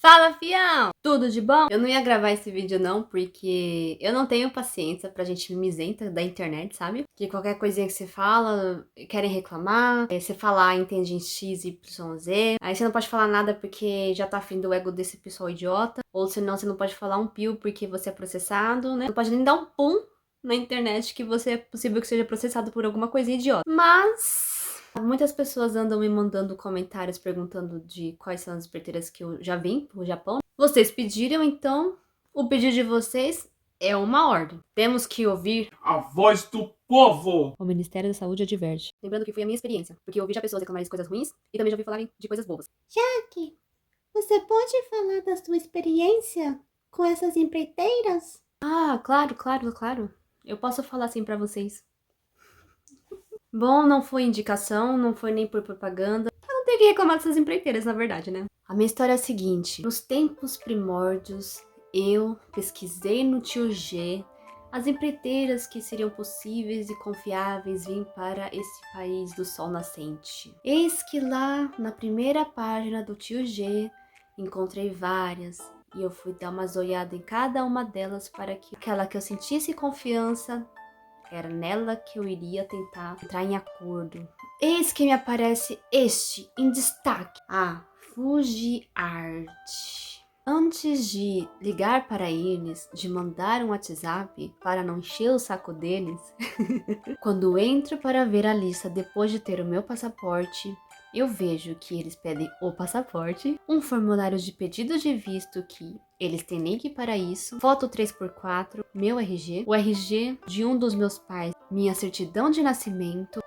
Fala, fião! Tudo de bom? Eu não ia gravar esse vídeo não, porque eu não tenho paciência pra gente mimizenta da internet, sabe? Que qualquer coisinha que você fala, querem reclamar, você falar entende em X, Y, Z, aí você não pode falar nada porque já tá afim do ego desse pessoal idiota, ou senão você não pode falar um pio porque você é processado, né? Não pode nem dar um pum na internet que você é possível que seja processado por alguma coisinha idiota. Mas muitas pessoas andam me mandando comentários perguntando de quais são as empreiteiras que eu já vim pro Japão. Vocês pediram, então o pedido de vocês é uma ordem. Temos que ouvir a voz do povo. O Ministério da Saúde adverte. Lembrando que foi a minha experiência, porque eu ouvi já pessoas reclamarem de coisas ruins e também já ouvi falarem de coisas bobas. Jaque, você pode falar da sua experiência com essas empreiteiras? Ah, claro. Eu posso falar assim pra vocês. Bom, não foi indicação, não foi nem por propaganda. Eu não tenho que reclamar dessas empreiteiras, na verdade, né? A minha história é a seguinte. Nos tempos primórdios, eu pesquisei no Tio G as empreiteiras que seriam possíveis e confiáveis vir para esse país do sol nascente. Eis que lá, na primeira página do Tio G, encontrei várias. E eu fui dar uma olhada em cada uma delas para que aquela que eu sentisse confiança era nela que eu iria tentar entrar em acordo. Eis que me aparece este em destaque. A Fuji Art. Antes de ligar para eles, de mandar um WhatsApp para não encher o saco deles, quando entro para ver a lista depois de ter o meu passaporte, eu vejo que eles pedem o passaporte, um formulário de pedido de visto que eles têm link para isso, foto 3x4, meu RG, o RG de um dos meus pais, minha certidão de nascimento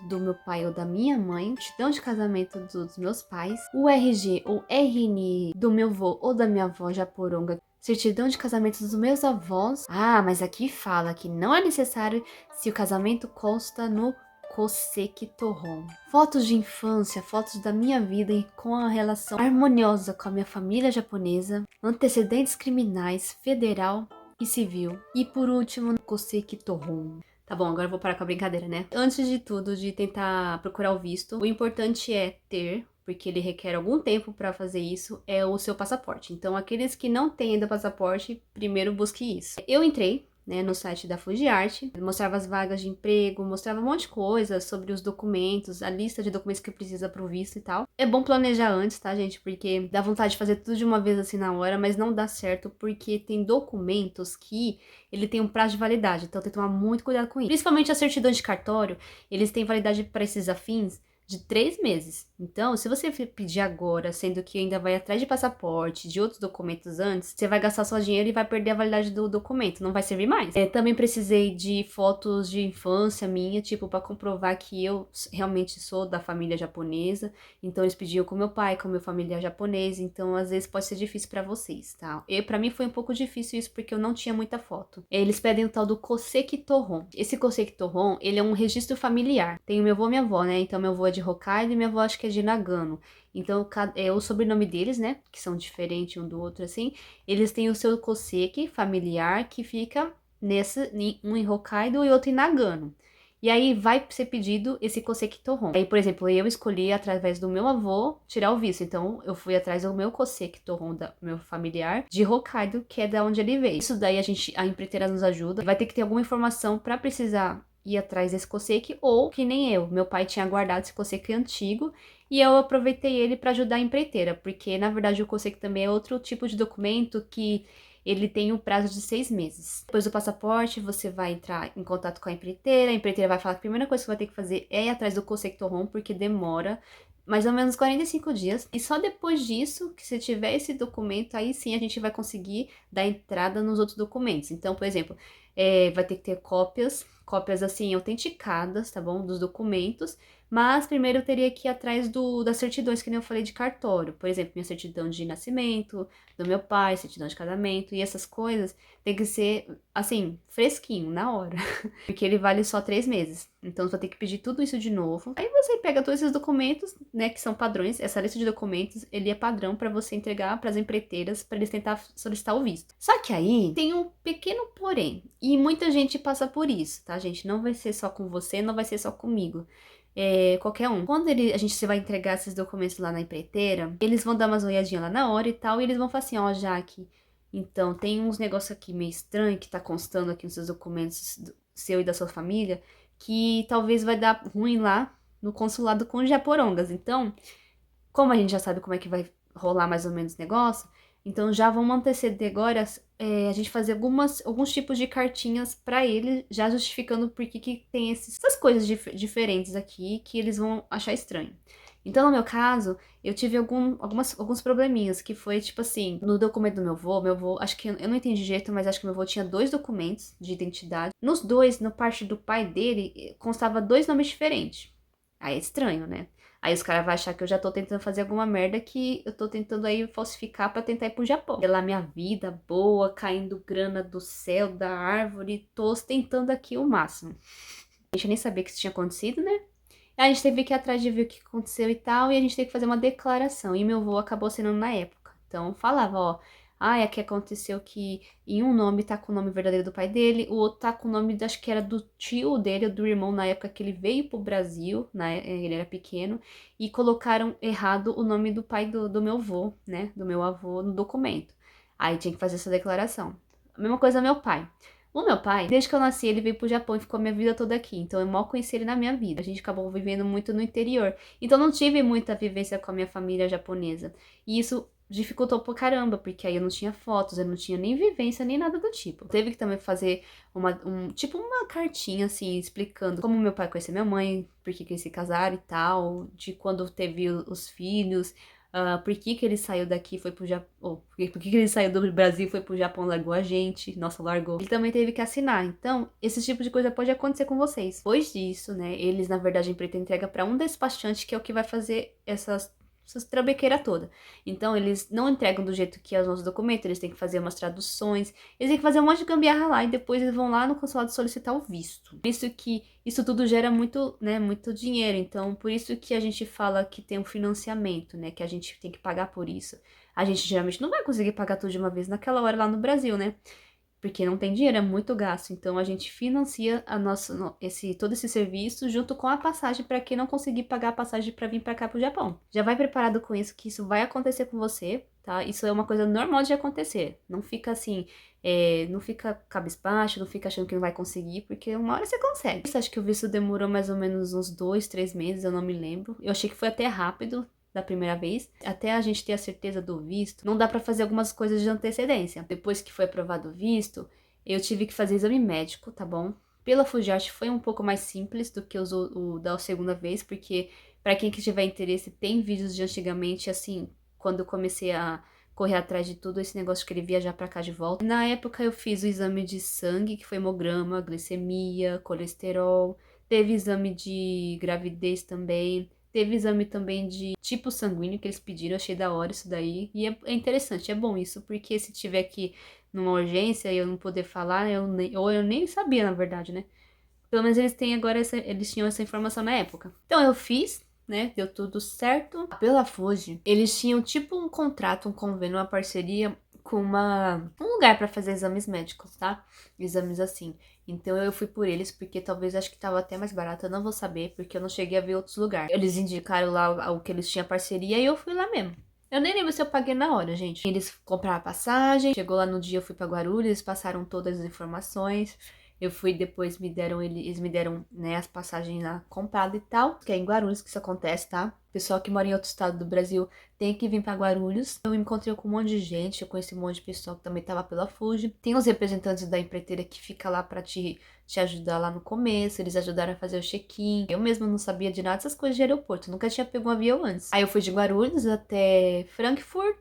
do meu pai ou da minha mãe, certidão de casamento dos meus pais, o RG ou RN do meu avô ou da minha avó japoronga, certidão de casamento dos meus avós. Ah, mas aqui fala que não é necessário se o casamento consta no Koseki Tohon. Fotos de infância, fotos da minha vida e com a relação harmoniosa com a minha família japonesa, antecedentes criminais, federal e civil. E por último, Koseki Tohon. Tá bom, agora eu vou parar com a brincadeira, né? Antes de tudo, de tentar procurar o visto, o importante é ter, porque ele requer algum tempo para fazer isso, é o seu passaporte. Então, aqueles que não têm ainda passaporte, primeiro busque isso. Eu entrei, né, no site da Fujiart, mostrava as vagas de emprego, mostrava um monte de coisa sobre os documentos, a lista de documentos que precisa pro visto e tal. É bom planejar antes, tá, gente? Porque dá vontade de fazer tudo de uma vez assim na hora, mas não dá certo porque tem documentos que ele tem um prazo de validade, então tem que tomar muito cuidado com isso. Principalmente a certidão de cartório, eles têm validade para esses afins de 3 meses. Então, se você pedir agora, sendo que ainda vai atrás de passaporte, de outros documentos antes, você vai gastar seu dinheiro e vai perder a validade do documento, não vai servir mais. Também precisei de fotos de infância minha, tipo, para comprovar que eu realmente sou da família japonesa. Então, eles pediam com meu pai, com meu familiar japonês, então às vezes pode ser difícil para vocês, tá? Para mim foi um pouco difícil isso porque eu não tinha muita foto. Eles pedem o tal do Koseki Tohon. Esse Koseki Tohon, ele é um registro familiar. Tem o meu avô e minha avó, né? Então meu avô é de Hokkaido e minha avó acho que é de Nagano. Então, o sobrenome deles, né, que são diferentes um do outro, assim, eles têm o seu Koseki familiar, que fica um em Hokkaido e outro em Nagano. E aí vai ser pedido esse Koseki Tohon. Aí, por exemplo, eu escolhi através do meu avô tirar o visto. Então, eu fui atrás do meu Koseki Tohon, da meu familiar, de Hokkaido, que é da onde ele veio. Isso daí a empreiteira nos ajuda. Vai ter que ter alguma informação para precisar ir atrás desse Koseki, ou que nem eu. Meu pai tinha guardado esse Koseki antigo e eu aproveitei ele para ajudar a empreiteira, porque na verdade o Koseki também é outro tipo de documento que ele tem um prazo de 6 meses. Depois do passaporte, você vai entrar em contato com a empreiteira vai falar que a primeira coisa que você vai ter que fazer é ir atrás do Koseki Tohon, porque demora mais ou menos 45 dias. E só depois disso, que você tiver esse documento, aí sim a gente vai conseguir dar entrada nos outros documentos. Então, por exemplo, vai ter que ter cópias assim autenticadas, tá bom? Dos documentos. Mas primeiro eu teria que ir atrás das certidões, que nem eu falei, de cartório. Por exemplo, minha certidão de nascimento, do meu pai, certidão de casamento. E essas coisas tem que ser, assim, fresquinho, na hora. Porque ele vale só 3 meses. Então você vai ter que pedir tudo isso de novo. Aí você pega todos esses documentos, né, que são padrões. Essa lista de documentos, ele é padrão para você entregar para as empreiteiras, para eles tentar solicitar o visto. Só que aí tem um pequeno porém. E muita gente passa por isso, tá, gente? Não vai ser só com você, não vai ser só comigo. qualquer um. Quando a gente vai entregar esses documentos lá na empreiteira, eles vão dar umas olhadinhas lá na hora e tal, e eles vão falar assim, ó, Jaque, então tem uns negócios aqui meio estranho que tá constando aqui nos seus documentos seu e da sua família, que talvez vai dar ruim lá no consulado com os japorongas. Então, como a gente já sabe como é que vai rolar mais ou menos o negócio, então já vamos anteceder agora a gente fazer alguns tipos de cartinhas pra ele, já justificando por que tem essas coisas diferentes aqui que eles vão achar estranho. Então, no meu caso, eu tive alguns probleminhas, que foi tipo assim, no documento do meu avô, acho que eu não entendi direito, mas acho que meu avô tinha 2 documentos de identidade. Nos dois, na parte do pai dele, constava 2 nomes diferentes. Aí é estranho, né? Aí os caras vão achar que eu já tô tentando fazer alguma merda que eu tô tentando aí falsificar pra tentar ir pro Japão. Pela minha vida boa, caindo grana do céu, da árvore, tô ostentando aqui o máximo. A gente nem sabia que isso tinha acontecido, né? A gente teve que ir atrás de ver o que aconteceu e tal, e a gente teve que fazer uma declaração. E meu avô acabou assinando na época. Então falava, ó, aqui aconteceu que em um nome tá com o nome verdadeiro do pai dele, o outro tá com o nome, acho que era do tio dele, ou do irmão, na época que ele veio pro Brasil, né, ele era pequeno, e colocaram errado o nome do pai do meu avô, né, do meu avô no documento. Aí tinha que fazer essa declaração. A mesma coisa meu pai. O meu pai, desde que eu nasci, ele veio pro Japão e ficou a minha vida toda aqui. Então eu mal conheci ele na minha vida. A gente acabou vivendo muito no interior. Então não tive muita vivência com a minha família japonesa. E isso dificultou pra caramba, porque aí eu não tinha fotos, eu não tinha nem vivência, nem nada do tipo. Teve que também fazer tipo uma cartinha, assim, explicando como meu pai conheceu minha mãe, por que eles se casaram e tal, de quando teve os filhos, por que ele saiu daqui e foi pro Japão, por que ele saiu do Brasil e foi pro Japão, largou a gente, nossa, largou. Ele também teve que assinar, então esse tipo de coisa pode acontecer com vocês. Depois disso, né, eles na verdade entrega para um despachante que é o que vai fazer essas trabequeira toda. Então, eles não entregam do jeito que é os nossos documentos, eles têm que fazer umas traduções, eles têm que fazer um monte de gambiarra lá e depois eles vão lá no consulado solicitar o visto. Por isso que isso tudo gera muito, né, muito dinheiro. Então, por isso que a gente fala que tem um financiamento, né, que a gente tem que pagar por isso. A gente geralmente não vai conseguir pagar tudo de uma vez naquela hora lá no Brasil, né? Porque não tem dinheiro, é muito gasto. Então a gente financia todo esse serviço junto com a passagem para quem não conseguir pagar a passagem para vir para cá pro Japão. Já vai preparado com isso, que isso vai acontecer com você, tá? Isso é uma coisa normal de acontecer. Não fica assim, não fica cabisbaixo, não fica achando que não vai conseguir, porque uma hora você consegue. Isso, acho que o visto demorou mais ou menos uns 2, 3 meses, eu não me lembro. Eu achei que foi até rápido da primeira vez, até a gente ter a certeza do visto, não dá pra fazer algumas coisas de antecedência. Depois que foi aprovado o visto, eu tive que fazer exame médico, tá bom? Pela Fujart foi um pouco mais simples do que o da segunda vez, porque para quem que tiver interesse, tem vídeos de antigamente, assim, quando eu comecei a correr atrás de tudo esse negócio de querer viajar pra cá de volta. Na época eu fiz o exame de sangue, que foi hemograma, glicemia, colesterol, teve exame de gravidez também, teve exame também de tipo sanguíneo que eles pediram, achei da hora isso daí. E é interessante, é bom isso, porque se tiver aqui numa urgência e eu não poder falar, ou eu nem sabia, na verdade, né? Pelo menos eles têm agora eles tinham essa informação na época. Então eu fiz, né? Deu tudo certo. Pela Fuji, eles tinham tipo um contrato, um convênio, uma parceria com um lugar pra fazer exames médicos, tá? Exames assim. Então eu fui por eles, porque talvez acho que tava até mais barato, eu não vou saber, porque eu não cheguei a ver outros lugares. Eles indicaram lá o que eles tinham parceria e eu fui lá mesmo. Eu nem lembro se eu paguei na hora, gente. Eles compraram a passagem, chegou lá no dia, eu fui pra Guarulhos, eles passaram todas as informações. Eu fui depois, eles me deram, né, as passagens lá compradas e tal. Que é em Guarulhos que isso acontece, tá? Pessoal que mora em outro estado do Brasil tem que vir pra Guarulhos. Eu me encontrei com um monte de gente, eu conheci um monte de pessoal que também tava pela Fuji. Tem os representantes da empreiteira que fica lá pra te ajudar lá no começo. Eles ajudaram a fazer o check-in. Eu mesma não sabia de nada dessas coisas de aeroporto. Nunca tinha pego um avião antes. Aí eu fui de Guarulhos até Frankfurt,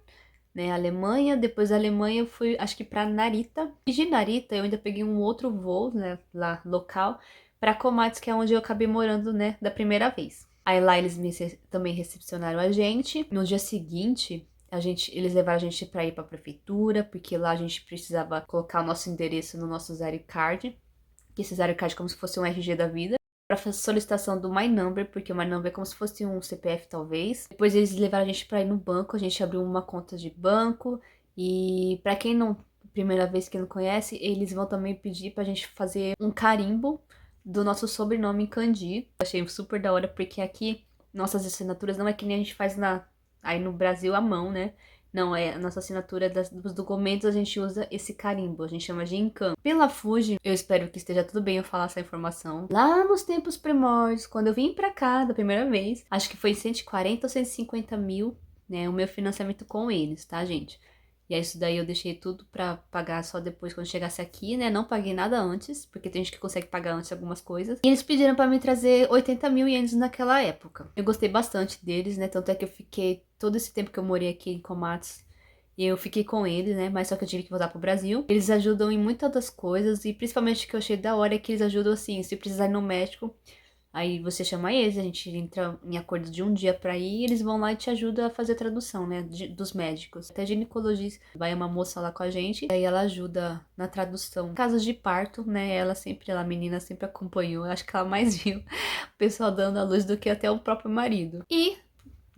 né, Alemanha. Depois da Alemanha eu fui, acho que pra Narita. E de Narita eu ainda peguei um outro voo, né, lá local, pra Komatsu, que é onde eu acabei morando, né, da primeira vez. Aí lá eles também recepcionaram a gente. No dia seguinte, eles levaram a gente pra ir pra prefeitura, porque lá a gente precisava colocar o nosso endereço no nosso Zero Card. Que esse Zero Card é como se fosse um RG da vida. Pra solicitação do My Number, porque o My Number é como se fosse um CPF, talvez. Depois eles levaram a gente pra ir no banco, a gente abriu uma conta de banco. E pra quem não, primeira vez que não conhece, eles vão também pedir pra gente fazer um carimbo do nosso sobrenome em kanji. Eu achei super da hora, porque aqui nossas assinaturas não é que nem a gente faz aí no Brasil à mão, né? Não, é a nossa assinatura dos documentos, a gente usa esse carimbo, a gente chama de Inkan. Pela Fuji, eu espero que esteja tudo bem eu falar essa informação. Lá nos tempos primórdios, quando eu vim pra cá da primeira vez, acho que foi 140 ou 150 mil, né? O meu financiamento com eles, tá, gente? E aí isso daí eu deixei tudo pra pagar só depois quando chegasse aqui, né? Não paguei nada antes, porque tem gente que consegue pagar antes algumas coisas. E eles pediram pra me trazer 80 mil ienes naquela época. Eu gostei bastante deles, né? Tanto é que eu fiquei todo esse tempo que eu morei aqui em Komatsu. E eu fiquei com eles, né? Mas só que eu tive que voltar pro Brasil. Eles ajudam em muitas das coisas. E principalmente o que eu achei da hora é que eles ajudam assim, se precisar ir no médico. Aí você chama eles, a gente entra em acordo de um dia pra ir, e eles vão lá e te ajudam a fazer a tradução, né, dos médicos. Até ginecologista, vai uma moça lá com a gente, aí ela ajuda na tradução. Casos de parto, né, a menina sempre acompanhou, eu acho que ela mais viu o pessoal dando a luz do que até o próprio marido. E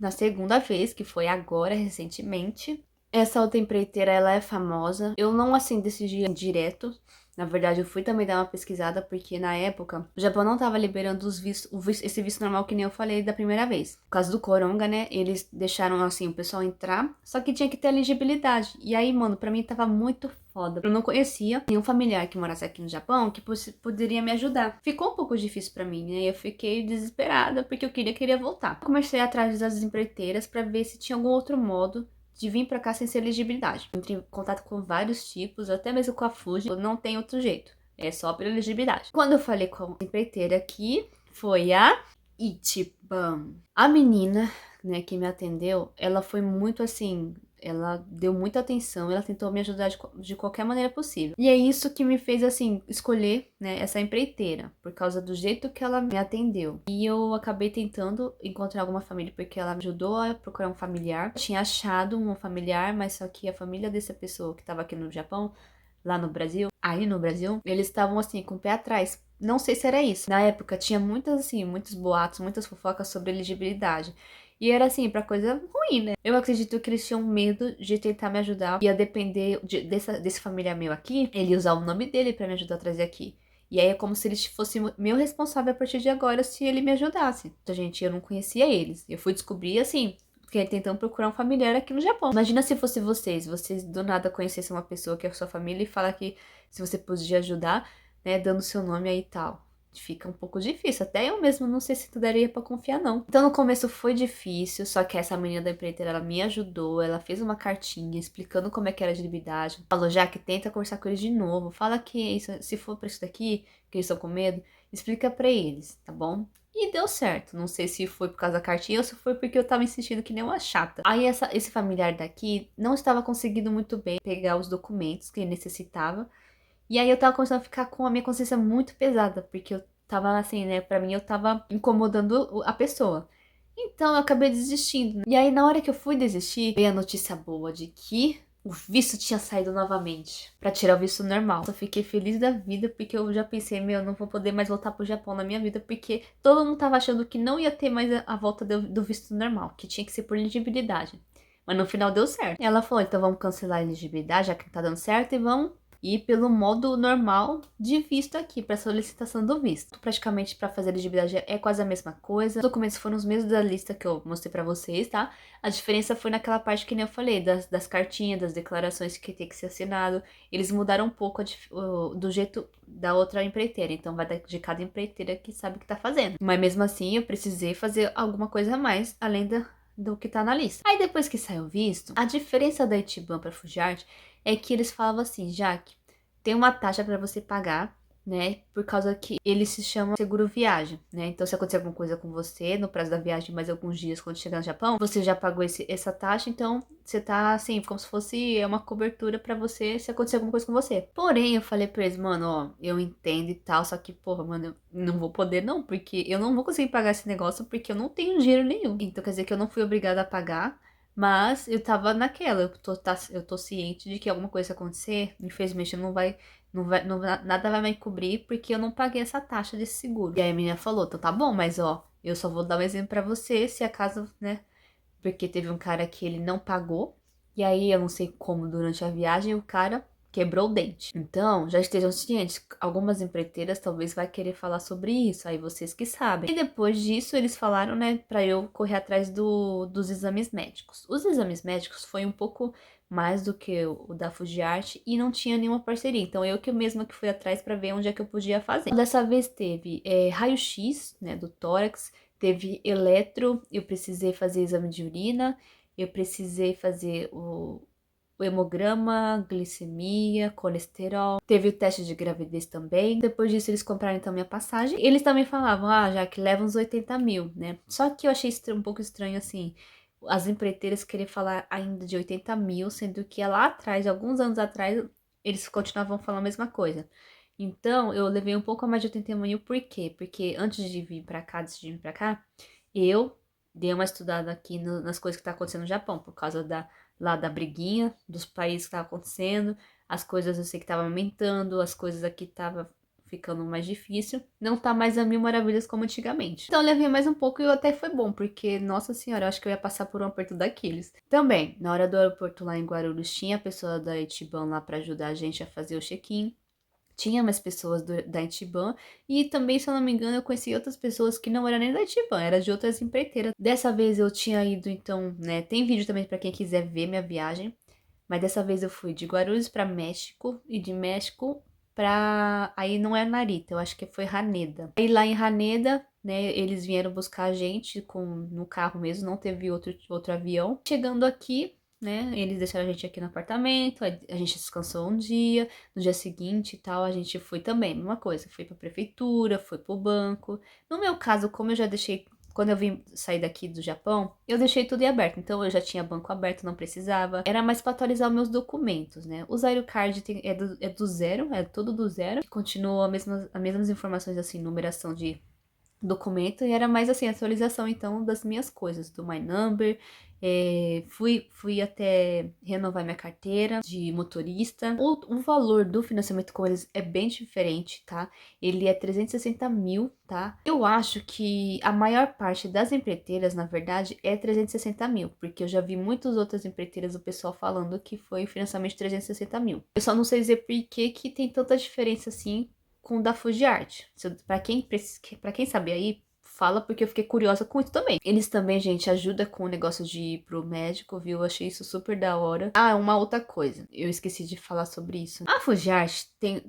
na segunda vez, que foi agora, recentemente, essa outra empreiteira, ela é famosa. Eu não, assim, decidi ir direto. Na verdade, eu fui também dar uma pesquisada, porque na época, o Japão não tava liberando esse visto normal que nem eu falei da primeira vez. Por causa do coronga, né, eles deixaram, assim, o pessoal entrar, só que tinha que ter elegibilidade. E aí, mano, pra mim tava muito foda. Eu não conhecia nenhum familiar que morasse aqui no Japão que poderia me ajudar. Ficou um pouco difícil pra mim, né, eu fiquei desesperada, porque eu queria voltar. Comecei atrás das empreiteiras pra ver se tinha algum outro modo de vir pra cá sem ser elegibilidade. Entrei em contato com vários tipos, até mesmo com a Fuji, não tem outro jeito. É só pela elegibilidade. Quando eu falei com a empreiteira aqui, foi a Ichiban. A menina, né, que me atendeu, ela foi muito assim, ela deu muita atenção, ela tentou me ajudar de qualquer maneira possível. E é isso que me fez, assim, escolher, né, essa empreiteira, por causa do jeito que ela me atendeu. E eu acabei tentando encontrar alguma família, porque ela me ajudou a procurar um familiar. Eu tinha achado um familiar, mas só que a família dessa pessoa que estava aqui no Japão, lá no Brasil, aí no Brasil, eles estavam, assim, com o pé atrás. Não sei se era isso. Na época tinha muitos boatos, muitas fofocas sobre elegibilidade. E era assim, pra coisa ruim, né? Eu acredito que eles tinham medo de tentar me ajudar. Ia depender desse familiar meu aqui, ele ia usar o nome dele pra me ajudar a trazer aqui. E aí é como se ele fosse meu responsável a partir de agora se ele me ajudasse. Então, gente, eu não conhecia eles. Eu fui descobrir, assim, tentando procurar um familiar aqui no Japão. Imagina se fosse vocês do nada conhecessem uma pessoa que é sua família e falar que se você podia ajudar, né, dando seu nome aí e tal. Fica um pouco difícil, até eu mesmo não sei se tu daria pra confiar não. Então no começo foi difícil, só que essa menina da empreiteira, ela me ajudou, ela fez uma cartinha explicando como é que era a agilidade. Falou, já que tenta conversar com eles de novo, fala que isso, se for pra isso daqui, que eles estão com medo, explica pra eles, tá bom? E deu certo, não sei se foi por causa da cartinha ou se foi porque eu tava insistindo que nem uma chata. Aí esse familiar daqui não estava conseguindo muito bem pegar os documentos que ele necessitava. E aí eu tava começando a ficar com a minha consciência muito pesada, porque eu tava assim, né, pra mim eu tava incomodando a pessoa. Então eu acabei desistindo. E aí na hora que eu fui desistir, veio a notícia boa de que o visto tinha saído novamente, pra tirar o visto normal. Eu fiquei feliz da vida, porque eu já pensei, meu, eu não vou poder mais voltar pro Japão na minha vida, porque todo mundo tava achando que não ia ter mais a volta do visto normal, que tinha que ser por elegibilidade. Mas no final deu certo. E ela falou, então vamos cancelar a elegibilidade, já que tá dando certo, e vamos ir pelo modo normal de visto aqui, para solicitação do visto. Praticamente para fazer elegibilidade é quase a mesma coisa. Os documentos foram os mesmos da lista que eu mostrei para vocês, tá? A diferença foi naquela parte que nem eu falei, das cartinhas, das declarações que tem que ser assinado. Eles mudaram um pouco do jeito da outra empreiteira, então vai de cada empreiteira que sabe o que tá fazendo. Mas mesmo assim, eu precisei fazer alguma coisa a mais, além do que tá na lista. Aí depois que saiu o visto, a diferença da Ichiban para Fujiart é que eles falavam assim, Jaque, tem uma taxa para você pagar, né? Por causa que ele se chama seguro viagem, né? Então, se acontecer alguma coisa com você no prazo da viagem, mais alguns dias quando chegar no Japão, você já pagou essa taxa, então você tá assim, como se fosse uma cobertura para você se acontecer alguma coisa com você. Porém, eu falei pra eles, mano, ó, eu entendo e tal, só que, porra, mano, eu não vou poder não, porque eu não vou conseguir pagar esse negócio porque eu não tenho dinheiro nenhum. Então, quer dizer que eu não fui obrigada a pagar. Mas eu tava naquela, eu tô ciente de que alguma coisa acontecer, infelizmente nada vai me cobrir porque eu não paguei essa taxa desse seguro. E aí a menina falou, então tá bom, mas ó, eu só vou dar um exemplo pra você, se acaso, né, porque teve um cara que ele não pagou, e aí eu não sei como durante a viagem o cara quebrou o dente. Então, já estejam cientes, algumas empreiteiras talvez vai querer falar sobre isso, aí vocês que sabem. E depois disso, eles falaram, né, pra eu correr atrás dos exames médicos. Os exames médicos foi um pouco mais do que o da Fujiarte e não tinha nenhuma parceria. Então, eu que mesma que fui atrás pra ver onde é que eu podia fazer. Dessa vez teve raio-x, né, do tórax, teve eletro, eu precisei fazer exame de urina, eu precisei fazer o hemograma, glicemia, colesterol. Teve o teste de gravidez também. Depois disso, eles compraram então minha passagem. Eles também falavam, já que leva uns 80 mil, né? Só que eu achei um pouco estranho, assim, as empreiteiras querer falar ainda de 80 mil, sendo que lá atrás, alguns anos atrás, eles continuavam falando a mesma coisa. Então, eu levei um pouco a mais de 80 mil, por quê? Porque antes de vir pra cá, eu dei uma estudada aqui nas coisas que tá acontecendo no Japão, por causa lá da briguinha dos países que tava acontecendo, as coisas eu sei que tava aumentando, as coisas aqui tava ficando mais difícil, não tá mais a mil maravilhas como antigamente. Então eu levei mais um pouco e até foi bom, porque, nossa senhora, eu acho que eu ia passar por um aperto daqueles. Também, na hora do aeroporto lá em Guarulhos, tinha a pessoa da Ichiban lá pra ajudar a gente a fazer o check-in. Tinha mais pessoas da Itiban e também, se eu não me engano, eu conheci outras pessoas que não eram nem da Itiban, era de outras empreiteiras. Dessa vez eu tinha ido, então, né, tem vídeo também para quem quiser ver minha viagem, mas dessa vez eu fui de Guarulhos para México e de México pra... aí não é Narita, eu acho que foi Haneda. Aí lá em Haneda, né, eles vieram buscar a gente no carro mesmo, não teve outro avião. Chegando aqui, né, eles deixaram a gente aqui no apartamento, a gente descansou um dia, no dia seguinte e tal, a gente foi também, mesma coisa, foi pra prefeitura, foi pro banco. No meu caso, como eu já deixei, quando eu vim sair daqui do Japão, eu deixei tudo em aberto, então eu já tinha banco aberto, não precisava. Era mais pra atualizar os meus documentos, né. O Zairocard é do zero, é tudo do zero, continua as mesmas informações, assim, numeração de documento, e era mais assim, atualização então das minhas coisas, do My Number. Fui até renovar minha carteira de motorista. O valor do financiamento com eles é bem diferente, tá? Ele é 360 mil, tá? Eu acho que a maior parte das empreiteiras, na verdade, é 360 mil, porque eu já vi muitas outras empreiteiras, o pessoal falando que foi financiamento de 360 mil. Eu só não sei dizer por que tem tanta diferença assim com o da Fujiarte. Pra quem sabe aí, fala, porque eu fiquei curiosa com isso também. Eles também, gente, ajudam com o negócio de ir pro médico, viu? Eu achei isso super da hora. Uma outra coisa. Eu esqueci de falar sobre isso. A Fujiarte tem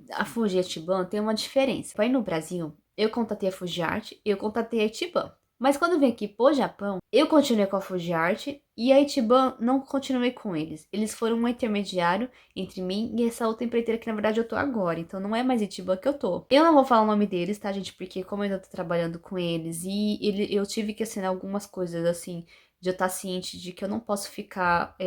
uma diferença. Pra ir no Brasil, eu contatei a Fujiarte, eu contatei a Itiban. Mas quando eu vim aqui pro Japão, eu continuei com a Fujiarte e a Itiban não continuei com eles. Eles foram um intermediário entre mim e essa outra empreiteira que na verdade eu tô agora. Então não é mais Itiban que eu tô. Eu não vou falar o nome deles, tá, gente? Porque como eu ainda tô trabalhando com eles e eu tive que assinar algumas coisas assim, de eu estar ciente de que eu não posso ficar,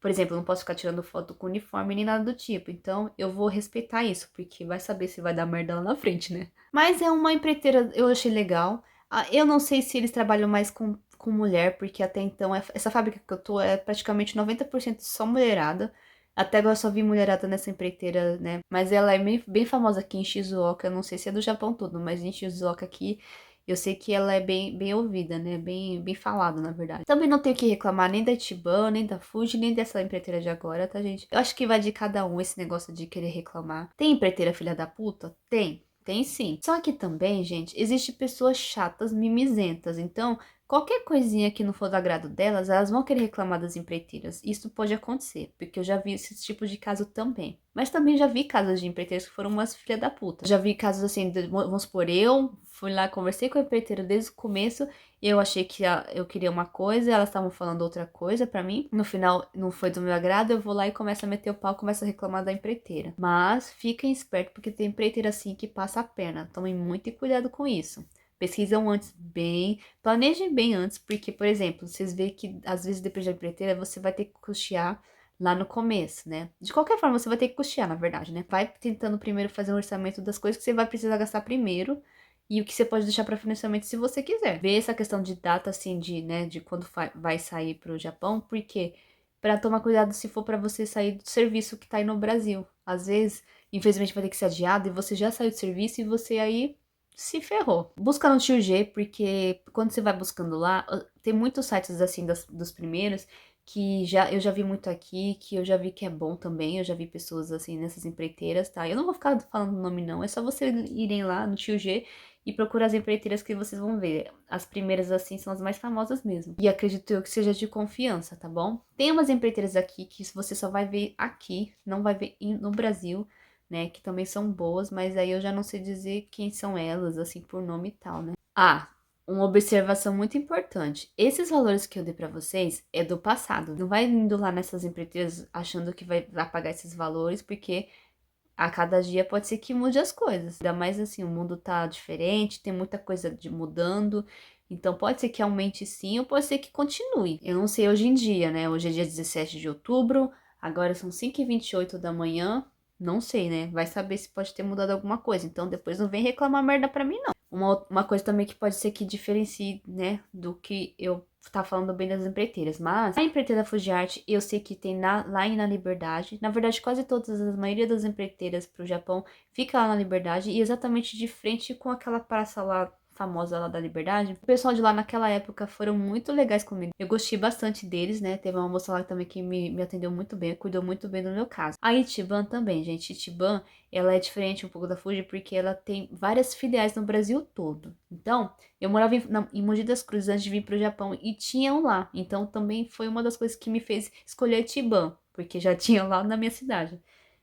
por exemplo, eu não posso ficar tirando foto com uniforme nem nada do tipo. Então eu vou respeitar isso, porque vai saber se vai dar merda lá na frente, né? Mas é uma empreiteira, eu achei legal. Eu não sei se eles trabalham mais com mulher, porque até então essa fábrica que eu tô é praticamente 90% só mulherada. Até agora eu só vi mulherada nessa empreiteira, né? Mas ela é bem famosa aqui em Shizuoka. Eu não sei se é do Japão todo, mas em Shizuoka aqui eu sei que ela é bem ouvida, né? Bem falada, na verdade. Também não tenho que reclamar nem da Ichiban, nem da Fuji, nem dessa empreiteira de agora, tá, gente? Eu acho que vai de cada um esse negócio de querer reclamar. Tem empreiteira filha da puta? Tem. Tem sim. Só que também, gente, existe pessoas chatas, mimizentas. Então, qualquer coisinha que não for do agrado delas, elas vão querer reclamar das empreiteiras. Isso pode acontecer, porque eu já vi esse tipo de caso também. Mas também já vi casos de empreiteiras que foram umas filha da puta. Já vi casos assim, vamos supor, eu fui lá, conversei com a empreiteira desde o começo, eu achei que eu queria uma coisa, elas estavam falando outra coisa pra mim. No final, não foi do meu agrado, eu vou lá e começo a meter o pau, começo a reclamar da empreiteira. Mas fiquem espertos, porque tem empreiteira assim que passa a perna. Tomem muito cuidado com isso. Pesquisam antes bem, planejem bem antes, porque, por exemplo, vocês veem que às vezes depois da empreiteira você vai ter que custear lá no começo, né? De qualquer forma, você vai ter que custear, na verdade, né? Vai tentando primeiro fazer um orçamento das coisas que você vai precisar gastar primeiro e o que você pode deixar para financiamento se você quiser. Ver essa questão de data, assim, de quando vai sair pro Japão, porque para tomar cuidado se for para você sair do serviço que tá aí no Brasil. Às vezes, infelizmente, vai ter que ser adiado e você já saiu do serviço e você aí se ferrou. Busca no Tio G, porque quando você vai buscando lá, tem muitos sites assim dos primeiros que eu já vi muito aqui, que eu já vi que é bom também, eu já vi pessoas assim nessas empreiteiras, tá? Eu não vou ficar falando o nome não, é só vocês irem lá no Tio G e procurar as empreiteiras que vocês vão ver. As primeiras assim são as mais famosas mesmo. E acredito eu que seja de confiança, tá bom? Tem umas empreiteiras aqui que você só vai ver aqui, não vai ver no Brasil, né? Que também são boas, mas aí eu já não sei dizer quem são elas, assim, por nome e tal, né? Ah, uma observação muito importante. Esses valores que eu dei pra vocês é do passado. Não vai indo lá nessas empreiteiras achando que vai pagar esses valores, porque a cada dia pode ser que mude as coisas. Ainda mais assim, o mundo tá diferente, tem muita coisa mudando. Então pode ser que aumente sim, ou pode ser que continue. Eu não sei hoje em dia, né? Hoje é dia 17 de outubro, agora são 5h28 da manhã. Não sei, né? Vai saber se pode ter mudado alguma coisa. Então depois não vem reclamar merda pra mim, não. Uma coisa também que pode ser que diferencie, né, do que eu tá falando bem das empreiteiras. Mas a empreiteira Fuji Art, eu sei que tem lá na Liberdade. Na verdade, quase todas, a maioria das empreiteiras pro Japão fica lá na Liberdade. E exatamente de frente com aquela praça lá famosa lá da Liberdade. O pessoal de lá naquela época foram muito legais comigo. Eu gostei bastante deles, né? Teve uma moça lá também que me atendeu muito bem, cuidou muito bem do meu caso. A Ichiban também, gente. Ichiban, ela é diferente um pouco da Fuji porque ela tem várias filiais no Brasil todo. Então, eu morava em Mogi das Cruzes antes de vir pro Japão e tinham lá. Então, também foi uma das coisas que me fez escolher Ichiban, porque já tinha lá na minha cidade.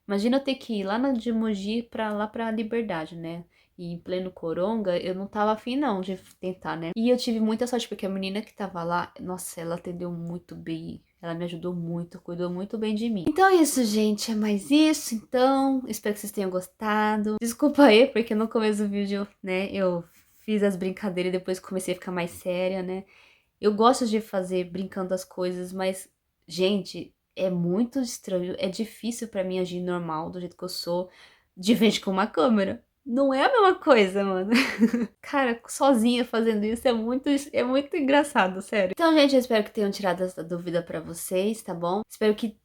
Imagina eu ter que ir lá de Mogi lá pra Liberdade, né? E em pleno Coronga, eu não tava afim não de tentar, né? E eu tive muita sorte, porque a menina que tava lá, nossa, ela atendeu muito bem. Ela me ajudou muito, cuidou muito bem de mim. Então é isso, gente. É mais isso, então. Espero que vocês tenham gostado. Desculpa aí, porque no começo do vídeo, né, eu fiz as brincadeiras e depois comecei a ficar mais séria, né? Eu gosto de fazer brincando as coisas, mas, gente, é muito estranho. É difícil pra mim agir normal, do jeito que eu sou, de frente com uma câmera. Não é a mesma coisa, mano. Cara, sozinha fazendo isso é muito engraçado, sério. Então, gente, eu espero que tenham tirado essa dúvida pra vocês, tá bom? Espero que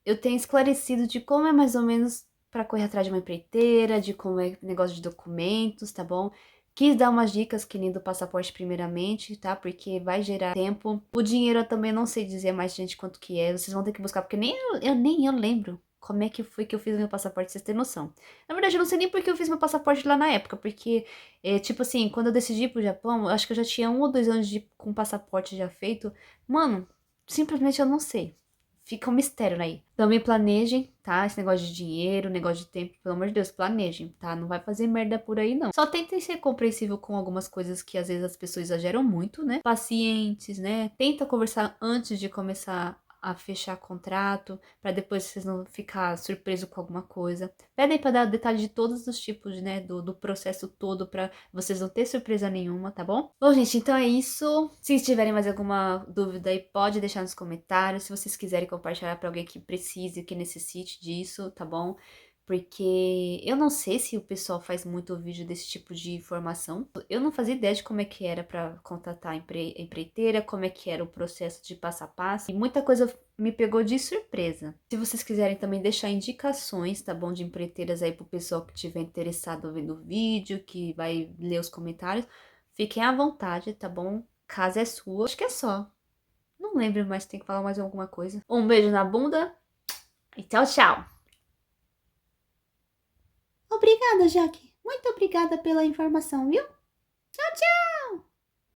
eu tenha esclarecido de como é mais ou menos pra correr atrás de uma empreiteira, de como é negócio de documentos, tá bom? Quis dar umas dicas que nem do passaporte primeiramente, tá? Porque vai gerar tempo. O dinheiro eu também não sei dizer mais, gente, quanto que é. Vocês vão ter que buscar, porque nem eu lembro como é que foi que eu fiz meu passaporte, vocês têm noção. Na verdade, eu não sei nem porque eu fiz meu passaporte lá na época, porque, tipo assim, quando eu decidi ir pro Japão, eu acho que eu já tinha 1 ou 2 anos com passaporte já feito. Mano, simplesmente eu não sei. Fica um mistério aí. Então me planejem, tá? Esse negócio de dinheiro, negócio de tempo, pelo amor de Deus, planejem, tá? Não vai fazer merda por aí, não. Só tentem ser compreensível com algumas coisas que às vezes as pessoas exageram muito, né? Pacientes, né? Tenta conversar antes de começar a fechar contrato, pra depois vocês não ficar surpreso com alguma coisa. Pedem pra dar detalhe de todos os tipos, né? Do processo todo, pra vocês não ter surpresa nenhuma, tá bom? Bom, gente, então é isso. Se tiverem mais alguma dúvida aí, pode deixar nos comentários. Se vocês quiserem compartilhar pra alguém que precise, que necessite disso, tá bom? Porque eu não sei se o pessoal faz muito vídeo desse tipo de informação. Eu não fazia ideia de como é que era para contratar a empreiteira, como é que era o processo de passo a passo. E muita coisa me pegou de surpresa. Se vocês quiserem também deixar indicações, tá bom? De empreiteiras aí pro pessoal que tiver interessado vendo o vídeo, que vai ler os comentários, fiquem à vontade, tá bom? Casa é sua. Acho que é só. Não lembro mais, tem que falar mais alguma coisa. Um beijo na bunda e tchau, tchau! Obrigada, Jaque. Muito obrigada pela informação, viu? Tchau, tchau!